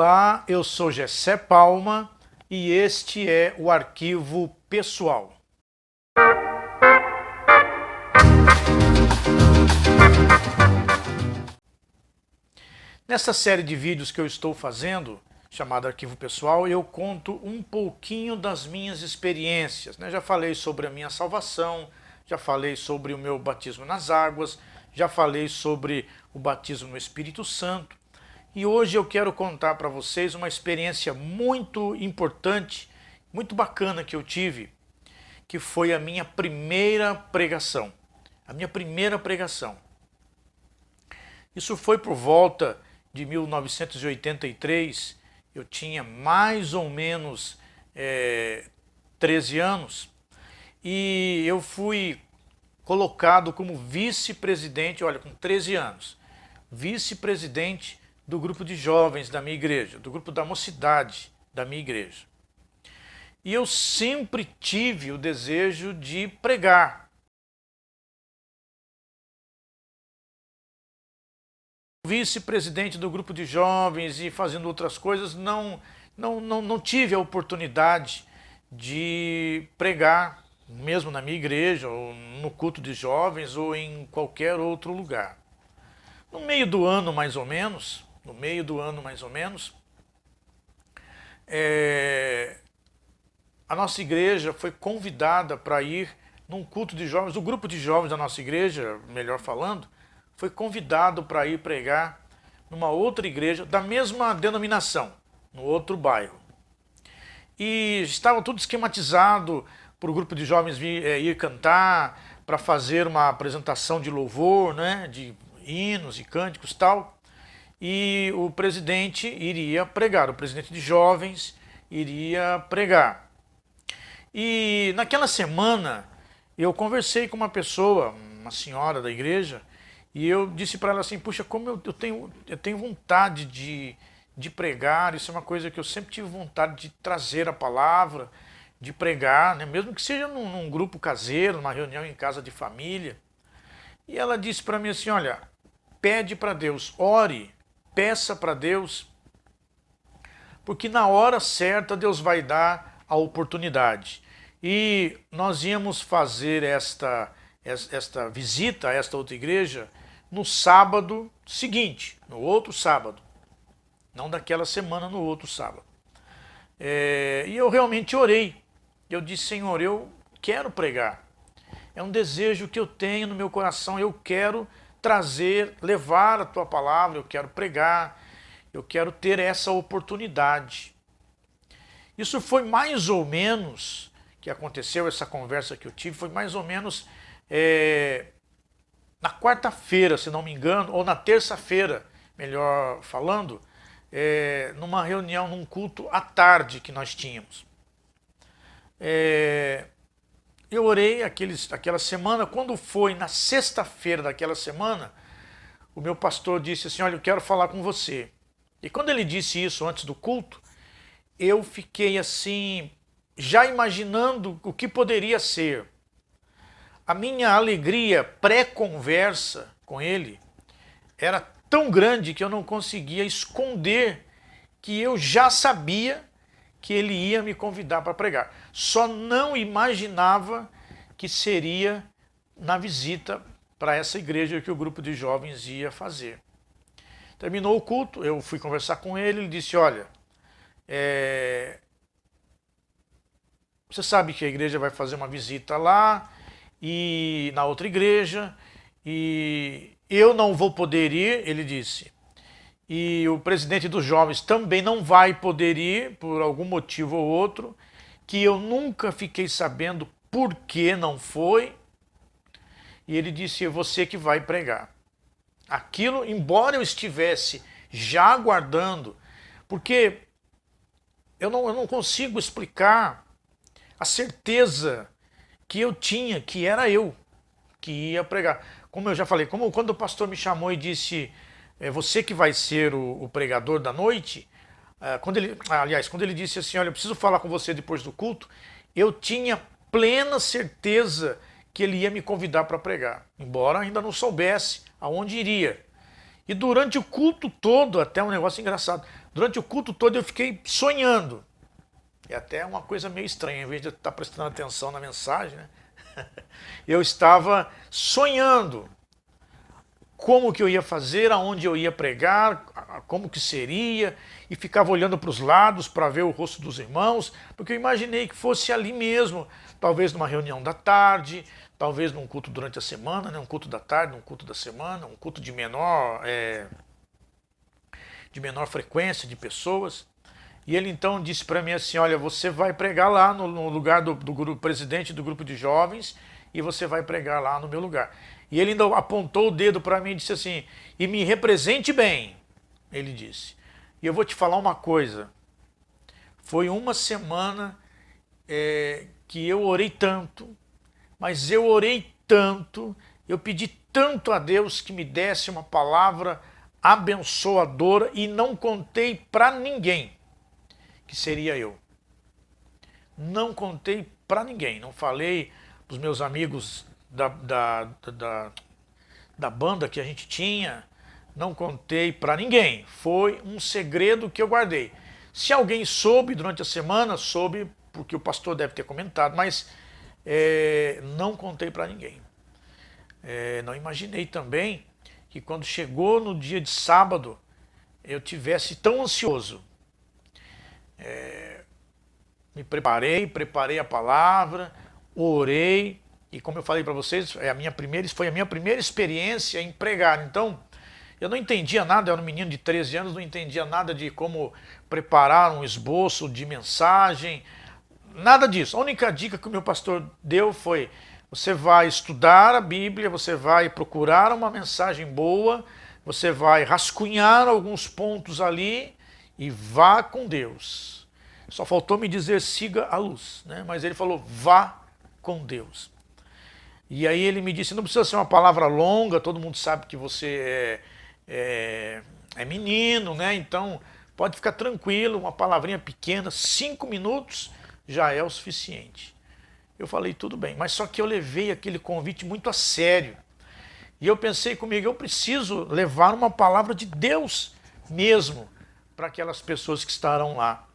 Olá, eu sou Gessé Palma e este é o Arquivo Pessoal. Nessa série de vídeos que eu estou fazendo, chamada Arquivo Pessoal, eu conto um pouquinho das minhas experiências, né? Já falei sobre a minha salvação, já falei sobre o meu batismo nas águas, já falei sobre o batismo no Espírito Santo. E hoje eu quero contar para vocês uma experiência muito importante, muito bacana que eu tive, que foi a minha primeira pregação. A minha primeira pregação. Isso foi por volta de 1983, eu tinha mais ou menos 13 anos, e eu fui colocado como vice-presidente, olha, com 13 anos, vice-presidente do grupo de jovens da minha igreja, do grupo da mocidade da minha igreja. E eu sempre tive o desejo de pregar. Vice-presidente do grupo de jovens e fazendo outras coisas, não tive a oportunidade de pregar, mesmo na minha igreja, ou no culto de jovens, ou em qualquer outro lugar. No meio do ano, mais ou menos, a nossa igreja foi convidada para ir num culto de jovens, o grupo de jovens da nossa igreja, melhor falando, foi convidado para ir pregar numa outra igreja da mesma denominação, no outro bairro. E estava tudo esquematizado para o grupo de jovens ir cantar, para fazer uma apresentação de louvor, né, de hinos e cânticos e tal. E o presidente iria pregar, o presidente de jovens iria pregar. E naquela semana eu conversei com uma pessoa, uma senhora da igreja, e eu disse para ela assim, puxa, como eu tenho vontade de pregar, isso é uma coisa que eu sempre tive vontade de trazer a palavra, de pregar, né? Mesmo que seja num grupo caseiro, numa reunião em casa de família. E ela disse para mim assim, olha, pede para Deus, ore, peça para Deus, porque na hora certa Deus vai dar a oportunidade. E nós íamos fazer esta visita a esta outra igreja no sábado seguinte, no outro sábado. Não daquela semana, no outro sábado. E eu realmente orei. Eu disse, Senhor, eu quero pregar. É um desejo que eu tenho no meu coração, eu quero trazer, levar a tua palavra, eu quero pregar, eu quero ter essa oportunidade. Isso foi mais ou menos, que aconteceu, essa conversa que eu tive, foi mais ou menos na quarta-feira, se não me engano, ou na terça-feira, melhor falando, numa reunião, num culto à tarde que nós tínhamos. Eu orei aquela semana, quando foi na sexta-feira daquela semana, o meu pastor disse assim, olha, eu quero falar com você. E quando ele disse isso antes do culto, eu fiquei assim, já imaginando o que poderia ser. A minha alegria pré-conversa com ele era tão grande que eu não conseguia esconder que eu já sabia que ele ia me convidar para pregar. Só não imaginava que seria na visita para essa igreja que o grupo de jovens ia fazer. Terminou o culto, eu fui conversar com ele, ele disse, olha, você sabe que a igreja vai fazer uma visita lá, e na outra igreja, e eu não vou poder ir, ele disse, e o presidente dos jovens também não vai poder ir, por algum motivo ou outro, que eu nunca fiquei sabendo por que não foi, e ele disse, é você que vai pregar. Aquilo, embora eu estivesse já aguardando, porque eu não consigo explicar a certeza que eu tinha, que era eu que ia pregar. Como eu já falei, quando o pastor me chamou e disse, é você que vai ser o pregador da noite, quando ele disse assim, olha, eu preciso falar com você depois do culto, eu tinha plena certeza que ele ia me convidar para pregar, embora ainda não soubesse aonde iria. E durante o culto todo, até um negócio engraçado, Durante o culto todo eu fiquei sonhando. É até uma coisa meio estranha, em vez de eu estar prestando atenção na mensagem, né? Eu estava sonhando como que eu ia fazer, aonde eu ia pregar, como que seria, e ficava olhando para os lados para ver o rosto dos irmãos, porque eu imaginei que fosse ali mesmo, talvez numa reunião da tarde, talvez num culto durante a semana, né? Um culto da tarde, um culto da semana, um culto de menor frequência de pessoas. E ele então disse para mim assim, olha, você vai pregar lá no lugar do grupo, presidente do grupo de jovens, e você vai pregar lá no meu lugar. E ele ainda apontou o dedo para mim e disse assim, e me represente bem, ele disse. E eu vou te falar uma coisa, foi uma semana que eu orei tanto, mas eu orei tanto, eu pedi tanto a Deus que me desse uma palavra abençoadora e não contei para ninguém que seria eu. Não contei para ninguém, não falei para os meus amigos da banda que a gente tinha, não contei para ninguém. Foi um segredo que eu guardei. Se alguém soube durante a semana, soube porque o pastor deve ter comentado, mas não contei para ninguém. Não imaginei também que quando chegou no dia de sábado, eu tivesse tão ansioso. Me preparei a palavra, orei, e como eu falei para vocês, foi a minha primeira experiência em pregar. Então, eu não entendia nada, eu era um menino de 13 anos, não entendia nada de como preparar um esboço de mensagem, nada disso. A única dica que o meu pastor deu foi, você vai estudar a Bíblia, você vai procurar uma mensagem boa, você vai rascunhar alguns pontos ali e vá com Deus. Só faltou me dizer siga a luz, né? Mas ele falou vá com Deus. E aí ele me disse, não precisa ser uma palavra longa, todo mundo sabe que você é menino, né? Então pode ficar tranquilo, uma palavrinha pequena, 5 minutos já é o suficiente. Eu falei, tudo bem, mas só que eu levei aquele convite muito a sério. E eu pensei comigo, eu preciso levar uma palavra de Deus mesmo para aquelas pessoas que estarão lá.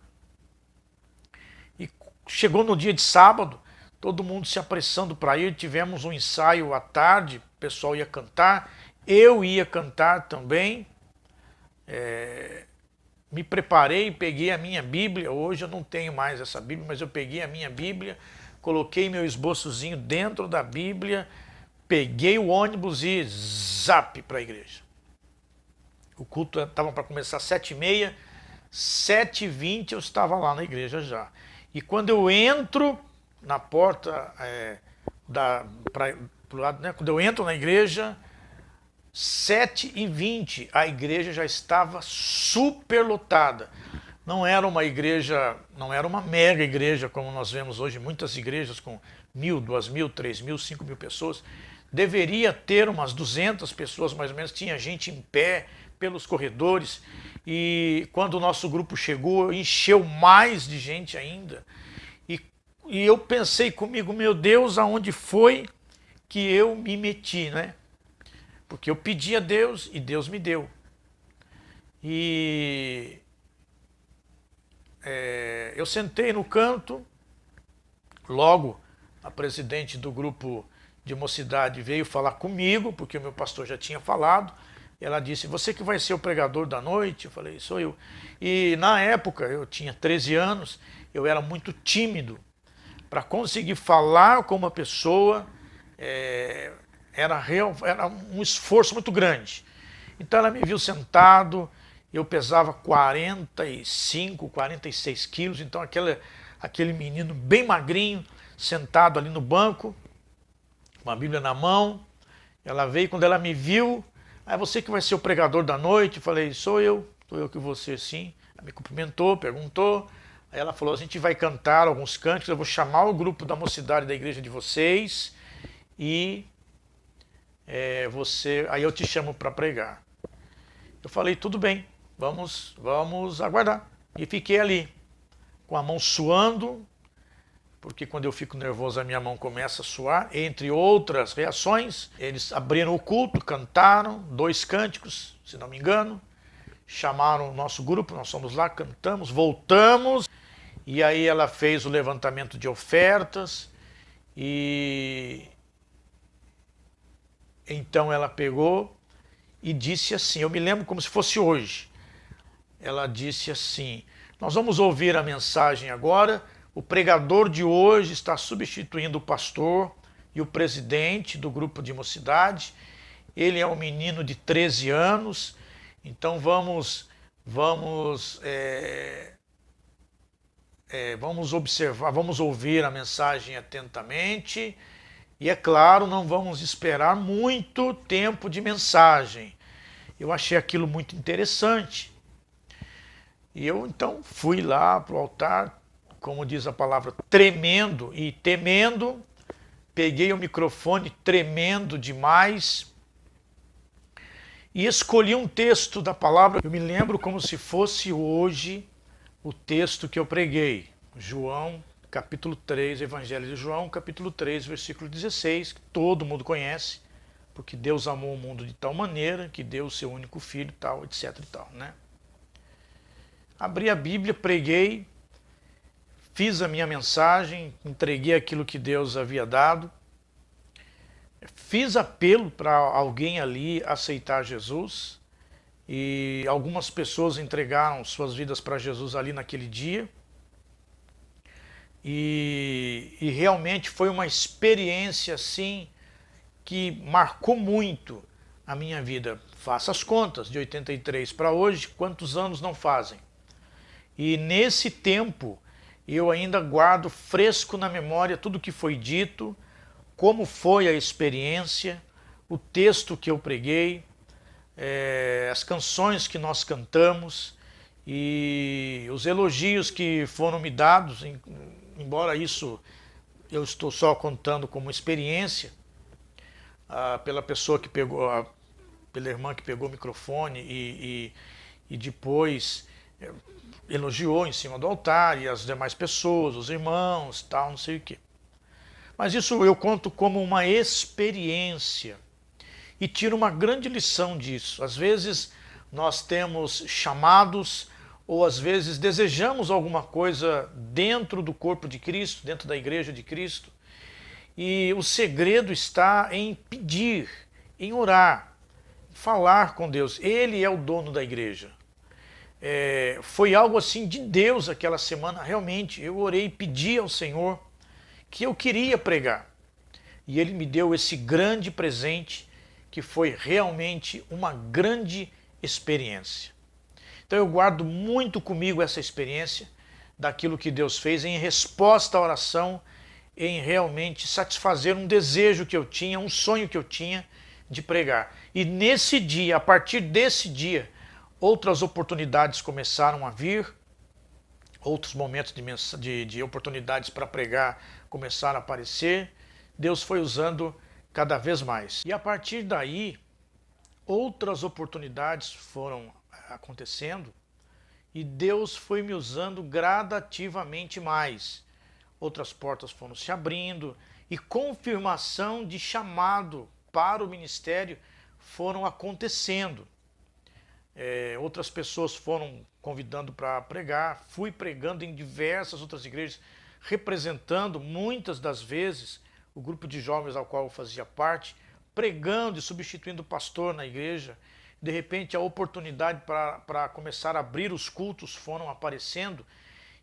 E chegou no dia de sábado, todo mundo se apressando para ir, tivemos um ensaio à tarde, o pessoal ia cantar, eu ia cantar também. Me preparei, peguei a minha Bíblia, hoje eu não tenho mais essa Bíblia, mas eu peguei a minha Bíblia, coloquei meu esboçozinho dentro da Bíblia, peguei o ônibus e zap para a igreja. O culto estava para começar às 7h30, 7h20 eu estava lá na igreja já. E quando eu entro na porta pro lado, né, quando eu entro na igreja, 7h20 a igreja já estava superlotada. Não era uma igreja, não era uma mega igreja como nós vemos hoje, muitas igrejas com 1.000, 2.000, 3.000, 5.000 pessoas. Deveria ter umas 200 pessoas mais ou menos, tinha gente em pé pelos corredores. E quando o nosso grupo chegou, encheu mais de gente ainda. E eu pensei comigo, meu Deus, aonde foi que eu me meti, né? Porque eu pedi a Deus e Deus me deu. E eu sentei no canto, logo a presidente do grupo de mocidade veio falar comigo, porque o meu pastor já tinha falado. Ela disse, você que vai ser o pregador da noite? Eu falei, sou eu. E na época, eu tinha 13 anos, eu era muito tímido. Para conseguir falar com uma pessoa, era um esforço muito grande. Então ela me viu sentado, eu pesava 45, 46 quilos, então aquele menino bem magrinho, sentado ali no banco, com a Bíblia na mão. Ela veio, quando ela me viu, você que vai ser o pregador da noite? Eu falei, sou eu que vou ser, sim. Ela me cumprimentou, perguntou. Aí ela falou, a gente vai cantar alguns cânticos, eu vou chamar o grupo da mocidade da igreja de vocês e aí eu te chamo para pregar. Eu falei, tudo bem, vamos aguardar. E fiquei ali, com a mão suando, porque quando eu fico nervoso a minha mão começa a suar, entre outras reações. Eles abriram o culto, cantaram 2 cânticos, se não me engano, chamaram o nosso grupo, nós fomos lá, cantamos, voltamos, e aí ela fez o levantamento de ofertas, e então ela pegou e disse assim, eu me lembro como se fosse hoje, ela disse assim, nós vamos ouvir a mensagem agora, o pregador de hoje está substituindo o pastor e o presidente do grupo de mocidade, ele é um menino de 13 anos, então vamos observar, vamos ouvir a mensagem atentamente e, é claro, não vamos esperar muito tempo de mensagem. Eu achei aquilo muito interessante. E eu então fui lá para o altar, como diz a palavra, tremendo e temendo, peguei o microfone tremendo demais e escolhi um texto da palavra. Eu me lembro como se fosse hoje o texto que eu preguei, João capítulo 3, Evangelho de João, capítulo 3, versículo 16, que todo mundo conhece, porque Deus amou o mundo de tal maneira que deu o seu único filho, tal, etc e tal, né? Abri a Bíblia, preguei, fiz a minha mensagem, entreguei aquilo que Deus havia dado, fiz apelo para alguém ali aceitar Jesus, e algumas pessoas entregaram suas vidas para Jesus ali naquele dia, e realmente foi uma experiência assim que marcou muito a minha vida. Faça as contas, de 83 para hoje, quantos anos não fazem? E nesse tempo eu ainda guardo fresco na memória tudo que foi dito, como foi a experiência, o texto que eu preguei, as canções que nós cantamos e os elogios que foram me dados, embora isso eu estou só contando como experiência, pela pessoa que pegou, pela irmã que pegou o microfone e depois elogiou em cima do altar, e as demais pessoas, os irmãos, tal, não sei o quê. Mas isso eu conto como uma experiência e tiro uma grande lição disso. Às vezes nós temos chamados, ou às vezes desejamos alguma coisa dentro do corpo de Cristo, dentro da igreja de Cristo, e o segredo está em pedir, em orar, falar com Deus. Ele é o dono da igreja. Foi algo assim de Deus aquela semana, realmente. Eu orei e pedi ao Senhor que eu queria pregar. E Ele me deu esse grande presente, que foi realmente uma grande experiência. Então eu guardo muito comigo essa experiência daquilo que Deus fez em resposta à oração, em realmente satisfazer um desejo que eu tinha, um sonho que eu tinha de pregar. E nesse dia, a partir desse dia, outras oportunidades começaram a vir, outros momentos de oportunidades para pregar começaram a aparecer. Deus foi usando cada vez mais. E a partir daí, outras oportunidades foram acontecendo e Deus foi me usando gradativamente mais. Outras portas foram se abrindo e confirmação de chamado para o ministério foram acontecendo. Outras pessoas foram convidando para pregar, fui pregando em diversas outras igrejas, representando muitas das vezes o grupo de jovens ao qual eu fazia parte, pregando e substituindo o pastor na igreja. De repente a oportunidade para começar a abrir os cultos foram aparecendo,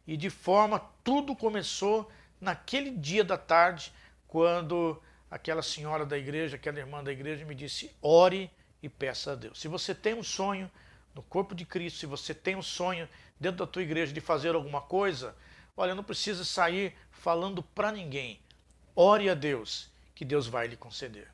e de forma tudo começou naquele dia da tarde, quando aquela senhora da igreja, aquela irmã da igreja me disse: ore e peça a Deus. Se você tem um sonho no corpo de Cristo, se você tem um sonho dentro da tua igreja de fazer alguma coisa, olha, não precisa sair falando para ninguém. Ore a Deus, que Deus vai lhe conceder.